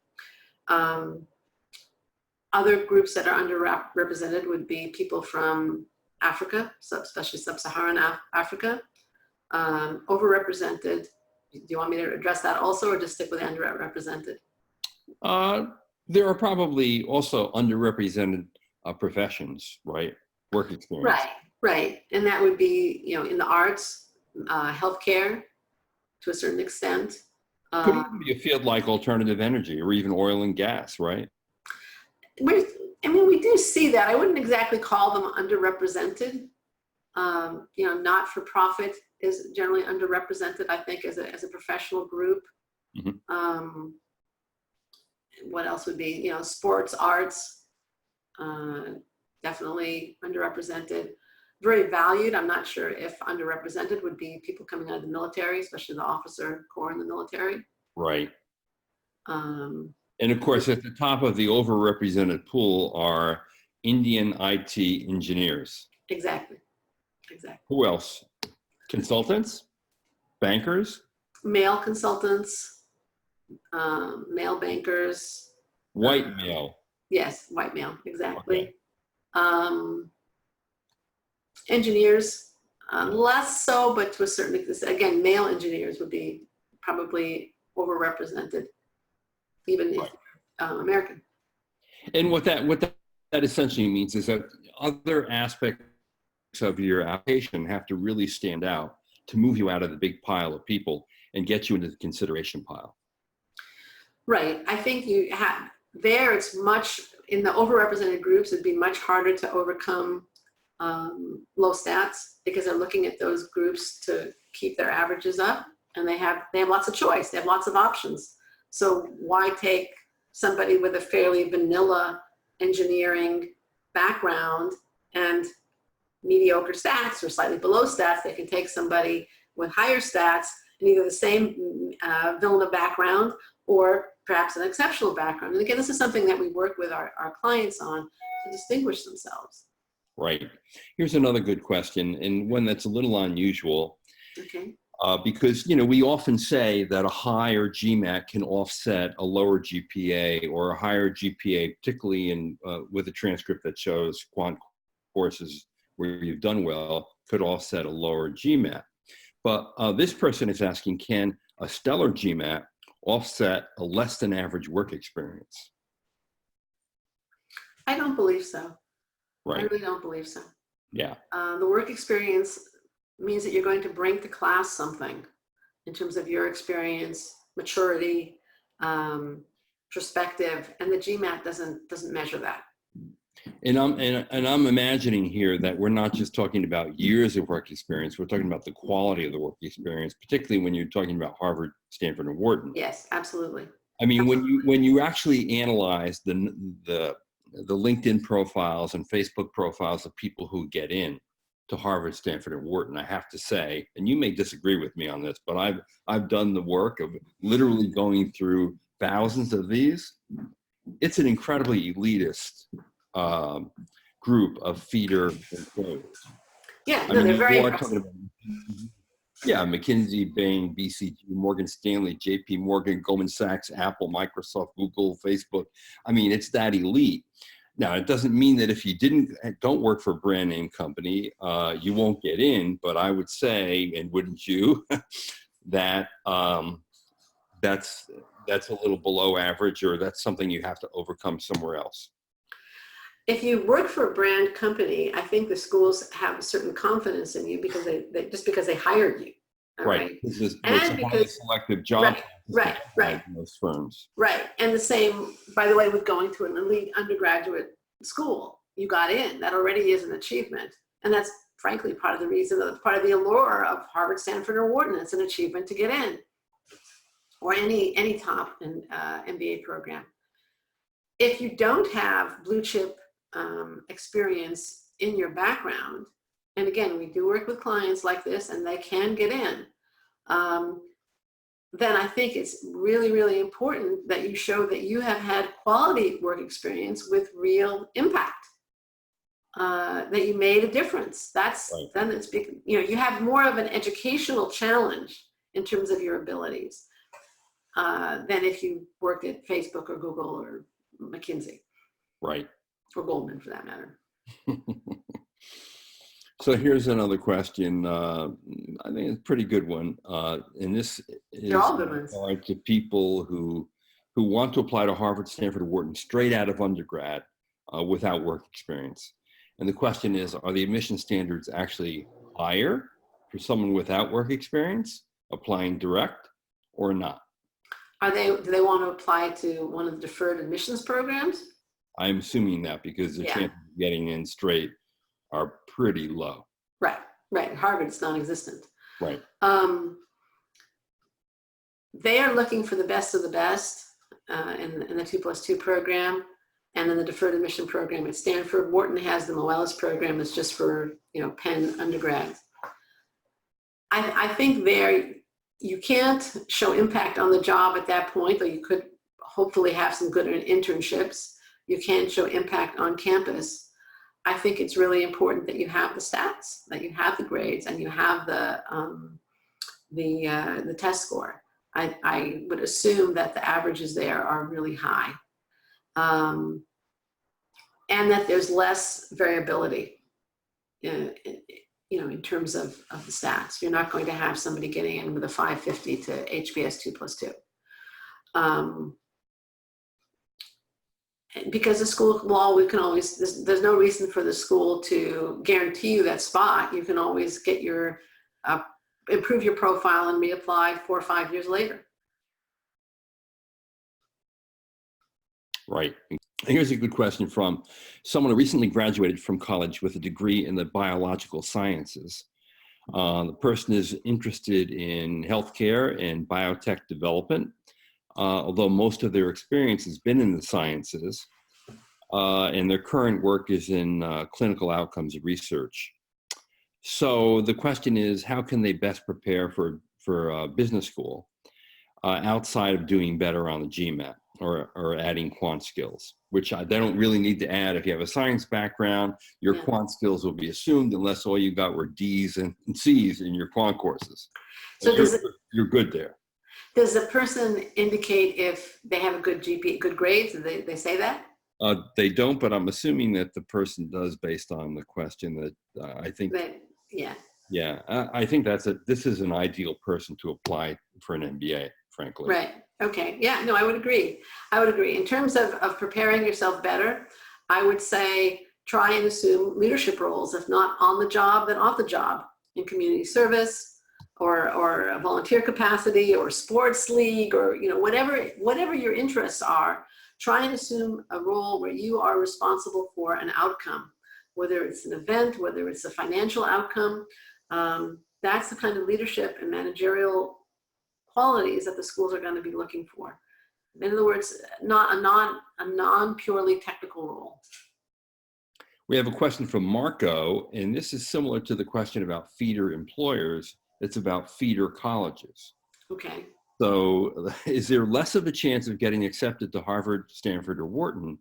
Other groups that are underrepresented would be people from Africa, especially sub-Saharan Africa. Overrepresented, do you want me to address that also, or just stick with underrepresented? There are probably also underrepresented professions, right? Work experience. Right. And that would be, in the arts, healthcare to a certain extent. Could even be a field like alternative energy or even oil and gas, right? We do see that. I wouldn't exactly call them underrepresented. Not-for-profit is generally underrepresented, I think, as a professional group. Mm-hmm. What else would be, sports, arts, definitely underrepresented. Very valued. I'm not sure if underrepresented would be people coming out of the military, especially the officer corps in the military. Right. And of course, at the top of the overrepresented pool are Indian IT engineers. Exactly. Who else? Consultants? Bankers? Male consultants, male bankers. White male. Yes, white male, exactly. Okay. Engineers, less so, but to a certain extent, again, male engineers would be probably overrepresented, even if American. And what that essentially means is that other aspects of your application have to really stand out to move you out of the big pile of people and get you into the consideration pile. Right. I think it's much, in the overrepresented groups, it'd be much harder to overcome low stats because they're looking at those groups to keep their averages up, and they have lots of choice. They have lots of options. So why take somebody with a fairly vanilla engineering background and mediocre stats or slightly below stats? They can take somebody with higher stats and either the same vanilla background or perhaps an exceptional background. And again, this is something that we work with our clients on to distinguish themselves. Right. Here's another good question, and one that's a little unusual. Okay. Because, you know, we often say that a higher GMAT can offset a lower GPA, or a higher GPA, particularly in with a transcript that shows quant courses where you've done well, could offset a lower GMAT. But this person is asking, can a stellar GMAT offset a less than average work experience? I don't believe so. Right. I really don't believe so. Yeah. The work experience means that you're going to bring to class something in terms of your experience, maturity, perspective, and the GMAT doesn't measure that. And I'm imagining here that we're not just talking about years of work experience. We're talking about the quality of the work experience, particularly when you're talking about Harvard, Stanford, and Wharton. Yes, absolutely. I mean, when you actually analyze the LinkedIn profiles and Facebook profiles of people who get in to Harvard, Stanford, and Wharton, I have to say, and you may disagree with me on this, but I've done the work of literally going through thousands of these. It's an incredibly elitist group of feeder employers. Yeah, no, they're very impressive. Yeah, McKinsey, Bain, BCG, Morgan Stanley, JP Morgan, Goldman Sachs, Apple, Microsoft, Google, Facebook. I mean, it's that elite. Now, it doesn't mean that if you don't work for a brand name company, you won't get in. But I would say, and wouldn't you, that that's a little below average, or that's something you have to overcome somewhere else. If you work for a brand company, I think the schools have a certain confidence in you because they just because they hired you. Right. This is a highly selective job. Right. In those firms. Right. And the same, by the way, with going to an elite undergraduate school, you got in. That already is an achievement. And that's frankly part of the reason, part of the allure of Harvard, Stanford, or Wharton. It's an achievement to get in, or any top MBA program. If you don't have blue chip experience in your background, and again, we do work with clients like this and they can get in, then I think it's really, really important that you show that you have had quality work experience with real impact, that you made a difference. That's right. Then it's, you know, you have more of an educational challenge in terms of your abilities than if you worked at Facebook or Google or McKinsey. Right. Or Goldman, for that matter. So here's another question. I think it's a pretty good one. And this is They're all good ones. To people who want to apply to Harvard, Stanford, or Wharton straight out of undergrad without work experience. And the question is, are the admission standards actually higher for someone without work experience applying direct or not? Do they want to apply to one of the deferred admissions programs? I'm assuming that because the chances of getting in straight are pretty low. Right. Harvard is non-existent. Right. They are looking for the best of the best in the 2+2 program and in the deferred admission program at Stanford. Wharton has the Moelis program that's just for, you know, Penn undergrads. I think you can't show impact on the job at that point, though you could hopefully have some good internships. You can't show impact on campus. I think it's really important that you have the stats, that you have the grades, and you have the test score. I would assume that the averages there are really high, and that there's less variability, you know, in terms of the stats. You're not going to have somebody getting in with a 550 to HBS 2+2. Because the school law, we can always, there's no reason for the school to guarantee you that spot. You can always get your, improve your profile and reapply 4 or 5 years later. Right. Here's a good question from someone who recently graduated from college with a degree in the biological sciences. The person is interested in healthcare and biotech development, although most of their experience has been in the sciences, and their current work is in clinical outcomes research. So the question is, how can they best prepare for business school outside of doing better on the Gmat or adding quant skills, which they don't really need to add. If you have a science background, your quant skills will be assumed unless all you got were D's and C's in your quant courses. So you're good there. Does the person indicate if they have a good GPA, good grades? Do they say that? They don't, but I'm assuming that the person does based on the question that I think. Yeah, I think this is an ideal person to apply for an MBA, frankly. Right. Okay. Yeah, no, I would agree. In terms of preparing yourself better, I would say try and assume leadership roles, if not on the job, then off the job, in community service or a volunteer capacity or sports league, or whatever your interests are. Try and assume a role where you are responsible for an outcome, whether it's an event, whether it's a financial outcome. That's the kind of leadership and managerial qualities that the schools are going to be looking for. In other words, not a non-purely technical role. We have a question from Marco, and this is similar to the question about feeder employers. It's about feeder colleges. Okay. So is there less of a chance of getting accepted to Harvard, Stanford, or Wharton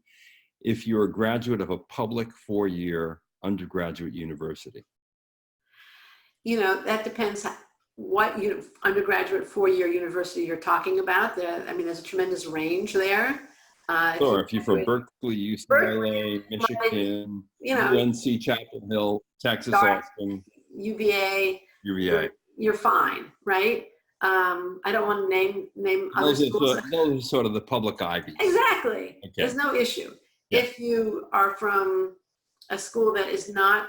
if you're a graduate of a public 4-year undergraduate university? That depends what undergraduate 4-year university you're talking about. There's a tremendous range there. Sure, if you're from Berkeley, UCLA, Michigan, UNC, Chapel Hill, Texas, Austin, UVA, you're fine, right? I don't want to name other schools. Those are sort of the public Ivies. Exactly. Okay. There's no issue. Yeah. If you are from a school that is not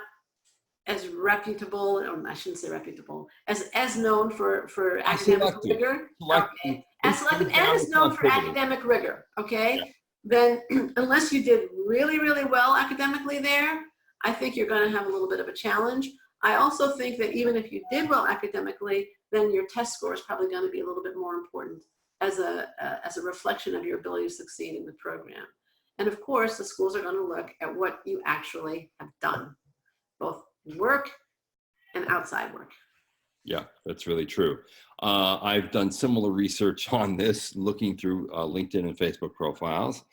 as reputable, or I shouldn't say reputable, as known for academic rigor. Okay. As selective and is known for academic rigor. Okay. Yeah. Then unless you did really, really well academically there, I think you're going to have a little bit of a challenge. I also think that even if you did well academically, then your test score is probably going to be a little bit more important as a reflection of your ability to succeed in the program. And of course, the schools are going to look at what you actually have done, both work and outside work. Yeah, that's really true. I've done similar research on this, looking through LinkedIn and Facebook profiles.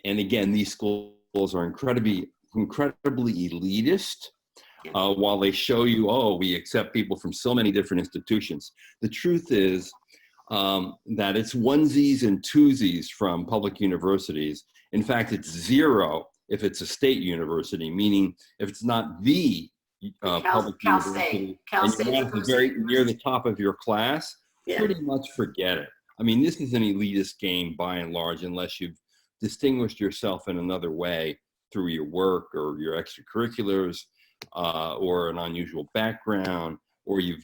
And again, these schools are incredibly elitist. While they show you, we accept people from so many different institutions. The truth is that it's onesies and twosies from public universities. In fact, it's zero if it's a state university, meaning if it's not the public university, and you're not very near the top of your class, pretty much forget it. I mean, this is an elitist game by and large, unless you've distinguished yourself in another way through your work or your extracurriculars, or an unusual background, or you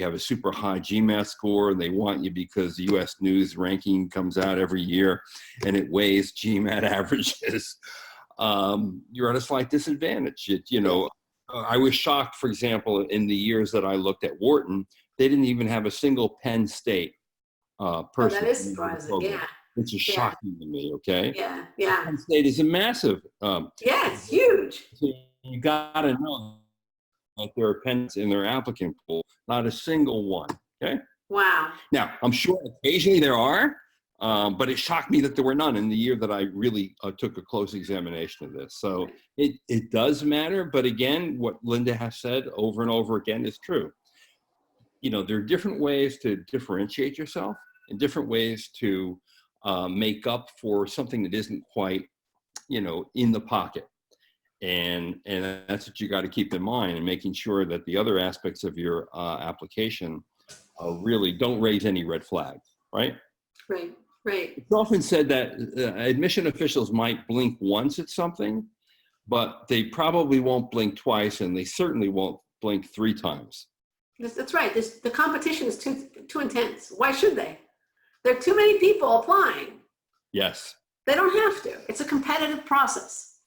have a super high Gmat score and they want you because the U.S. News ranking comes out every year and it weighs Gmat averages. You're at a slight disadvantage. I was shocked, for example, in the years that I looked at Wharton, they didn't even have a single Penn State person. That is surprising, yeah. Which is shocking to me, okay? Yeah. Penn State is a massive. It's huge. So you got to know that there are Penns in their applicant pool, not a single one, okay? Wow. Now, I'm sure occasionally there are, but it shocked me that there were none in the year that I really took a close examination of this. So it does matter, but again, what Linda has said over and over again is true. There are different ways to differentiate yourself and different ways to make up for something that isn't quite, in the pocket. And that's what you got to keep in mind, and making sure that the other aspects of your application really don't raise any red flags, right? Right. It's often said that admission officials might blink once at something, but they probably won't blink twice, and they certainly won't blink 3 times. That's right. The competition is too intense. Why should they? There are too many people applying. Yes. They don't have to. It's a competitive process.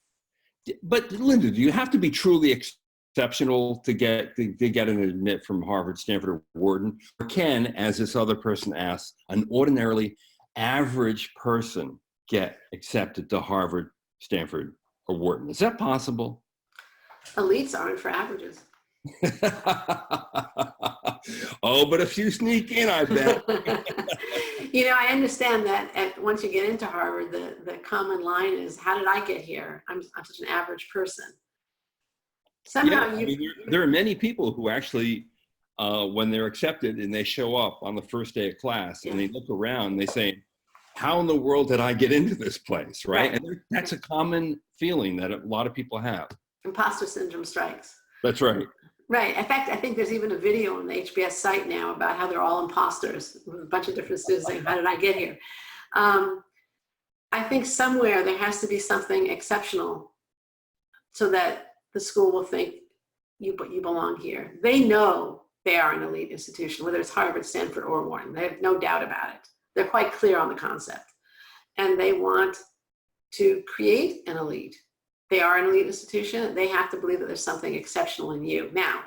But Linda, do you have to be truly exceptional to get an admit from Harvard, Stanford, or Wharton? Or can, as this other person asks, an ordinarily average person get accepted to Harvard, Stanford, or Wharton? Is that possible? Elites aren't for averages. Oh, but if you sneak in, I bet. You know, I understand that once you get into Harvard, the common line is, how did I get here? I'm such an average person. Somehow Yeah, I mean, there are many people who actually, when they're accepted and they show up on the first day of class and they look around, they say, how in the world did I get into this place, right? And that's a common feeling that a lot of people have. Imposter syndrome strikes. That's right. Right. In fact, I think there's even a video on the HBS site now about how they're all imposters, with a bunch of different students saying, how did I get here? I think somewhere there has to be something exceptional so that the school will think you belong here. They know they are an elite institution, whether it's Harvard, Stanford, or Wharton. They have no doubt about it. They're quite clear on the concept. And they want to create an elite. They are an elite institution. They have to believe that there's something exceptional in you. Now,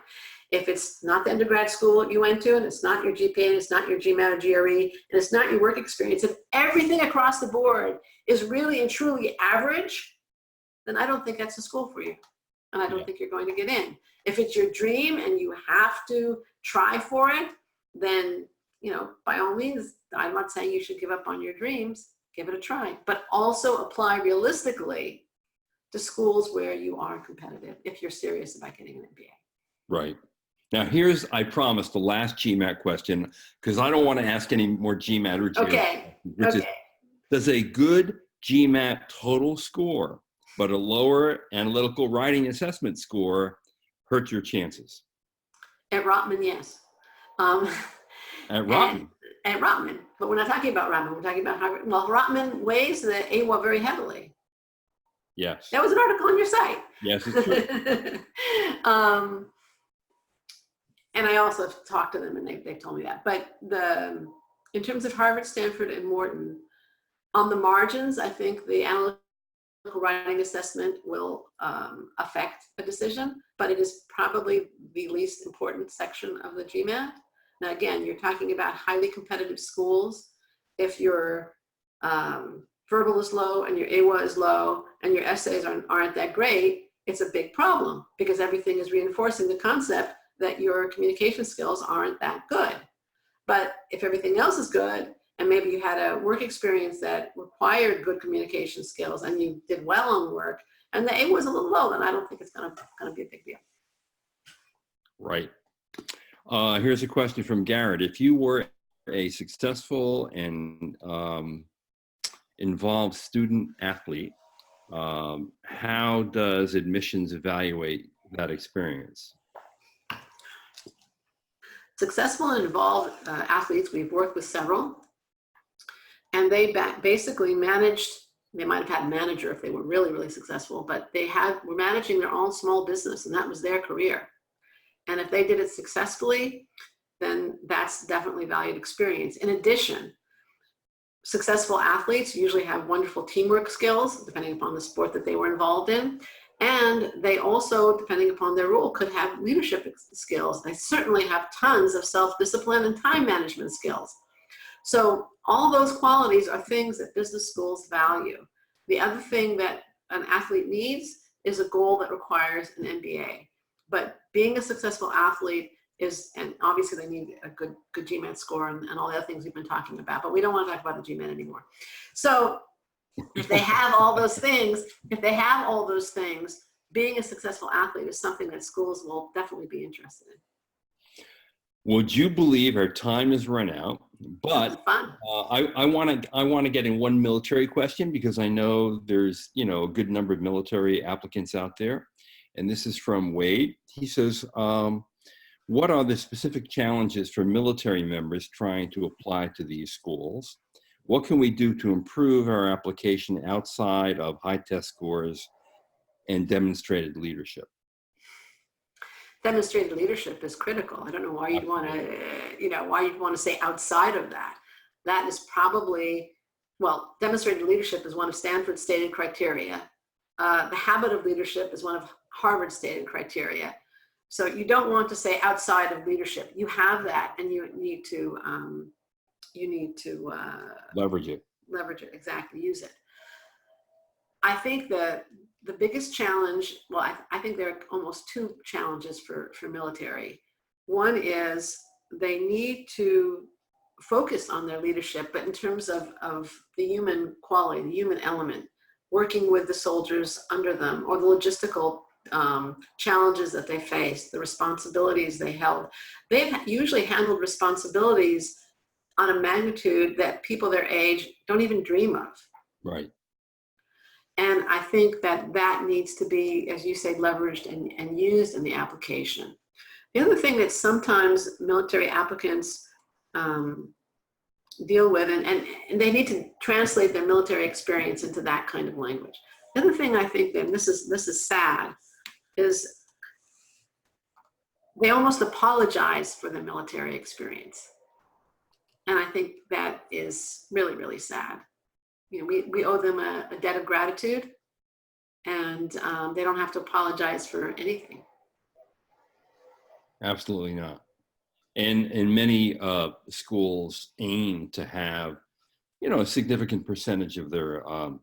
if it's not the undergrad school you went to, and it's not your GPA, and it's not your Gmat or GRE, and it's not your work experience, if everything across the board is really and truly average, then I don't think that's a school for you. And I don't think you're going to get in. If it's your dream and you have to try for it, then, you know, by all means, I'm not saying you should give up on your dreams. Give it a try, but also apply realistically to schools where you are competitive if you're serious about getting an MBA. Right. Now here's, I promise, the last GMAT question, because I don't want to ask any more GMAT or GRE. Okay. Is, does a good GMAT total score, but a lower analytical writing assessment score hurt your chances? At Rotman, yes. At Rotman? At Rotman, but we're not talking about Rotman, we're talking about Harvard. Well, Rotman weighs the AWA very heavily. Yes. That was an article on your site. Yes, it's true. And I also talked to them and they told me that. But in terms of Harvard, Stanford, and Wharton, on the margins, I think the analytical writing assessment will affect a decision, but it is probably the least important section of the GMAT. Now, again, you're talking about highly competitive schools. If your verbal is low and your AWA is low and your essays aren't that great, it's a big problem because everything is reinforcing the concept that your communication skills aren't that good. But if everything else is good, and maybe you had a work experience that required good communication skills and you did well on work, and the AWA was a little low, then I don't think it's gonna be a big deal. Right. Here's a question from Garrett. If you were a successful and involved student athlete, how does admissions evaluate that experience? Successful and involved athletes, we've worked with several, and they basically managed, they might have had a manager if they were really, really successful, but they were managing their own small business, and that was their career. And if they did it successfully, then that's definitely valued experience. In addition, successful athletes usually have wonderful teamwork skills, depending upon the sport that they were involved in. And they also, depending upon their role, could have leadership skills. They certainly have tons of self-discipline and time management skills. So all those qualities are things that business schools value. The other thing that an athlete needs is a goal that requires an MBA. But being a successful athlete is, and obviously they need a good GMAT score and all the other things we've been talking about, but we don't want to talk about the GMAT anymore. So if they have all those things, being a successful athlete is something that schools will definitely be interested in. Would you believe our time has run out? But I want to get in one military question because I know there's a good number of military applicants out there, and this is from Wade. He says, what are the specific challenges for military members trying to apply to these schools? What can we do to improve our application outside of high test scores and demonstrated leadership? Demonstrated leadership is critical. I don't know why you'd want to, why you'd want to say outside of that. That is probably well, demonstrated leadership is one of Stanford's stated criteria. The habit of leadership is one of Harvard's stated criteria. So you don't want to say outside of leadership. You have that, and you need to Leverage it. Leverage it, exactly, use it. I think that the biggest challenge, well, I think there are almost two challenges for military. One is they need to focus on their leadership, but in terms of the human quality, the human element, working with the soldiers under them, or the logistical challenges that they face, the responsibilities they held. They've usually handled responsibilities on a magnitude that people their age don't even dream of. Right. And I think that needs to be, as you say, leveraged and used in the application. The other thing that sometimes military applicants deal with, and they need to translate their military experience into that kind of language. The other thing I think, and this is sad, is they almost apologize for their military experience. And I think that is really, really sad. You know, we owe them a debt of gratitude, and they don't have to apologize for anything. Absolutely not. And many schools aim to have, you know, a significant percentage of their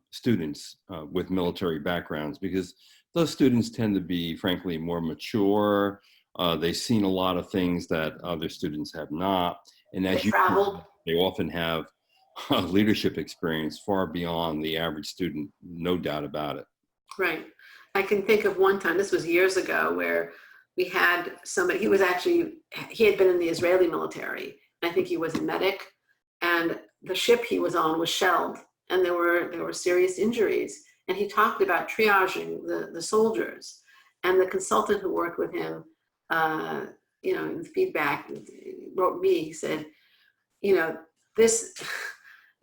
students with military backgrounds, because those students tend to be, frankly, more mature. They've seen a lot of things that other students have not. And as you know, they often have leadership experience far beyond the average student, no doubt about it. Right. I can think of one time, this was years ago, where we had somebody, he had been in the Israeli military. I think he was a medic, and the ship he was on was shelled, and there were serious injuries. And he talked about triaging the soldiers, and the consultant who worked with him, you know, in feedback, wrote me, he said, you know, this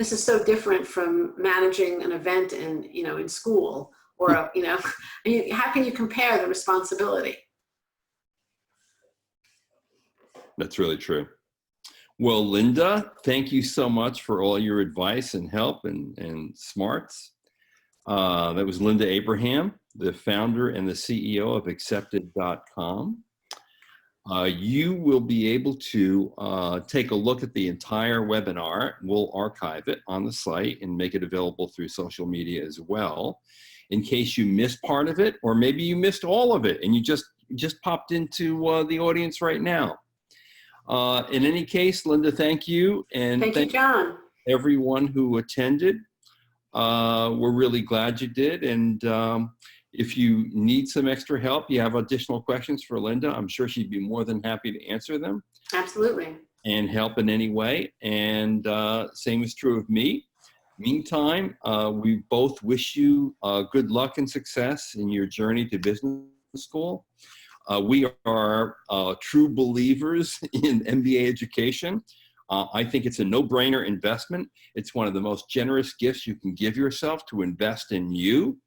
is so different from managing an event in school, or, you know, how can you compare the responsibility? That's really true. Well, Linda, thank you so much for all your advice and help and smarts. That was Linda Abraham, the founder and the CEO of Accepted.com. You will be able to take a look at the entire webinar. We'll archive it on the site and make it available through social media as well, in case you missed part of it, or maybe you missed all of it and you just popped into the audience right now. In any case, Linda, thank you. And thank you, John. Everyone who attended. We're really glad you did. And if you need some extra help, you have additional questions for Linda, I'm sure she'd be more than happy to answer them. Absolutely. And help in any way. And same is true of me. Meantime, we both wish you good luck and success in your journey to business school. We are true believers in MBA education. I think it's a no-brainer investment. It's one of the most generous gifts you can give yourself, to invest in you.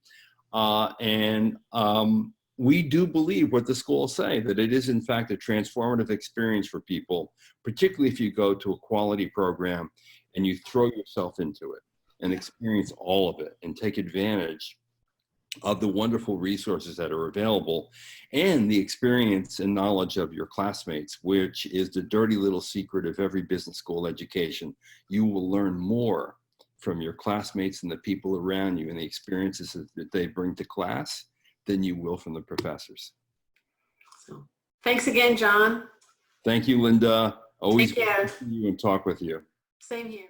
We do believe what the schools say, that it is in fact a transformative experience for people, particularly if you go to a quality program and you throw yourself into it and experience all of it and take advantage of the wonderful resources that are available, and the experience and knowledge of your classmates, which is the dirty little secret of every business school education. You will learn more from your classmates and the people around you and the experiences that they bring to class than you will from the professors. So, thanks again, John. Thank you, Linda. Always Take care. good to see you and talk with you. Same here.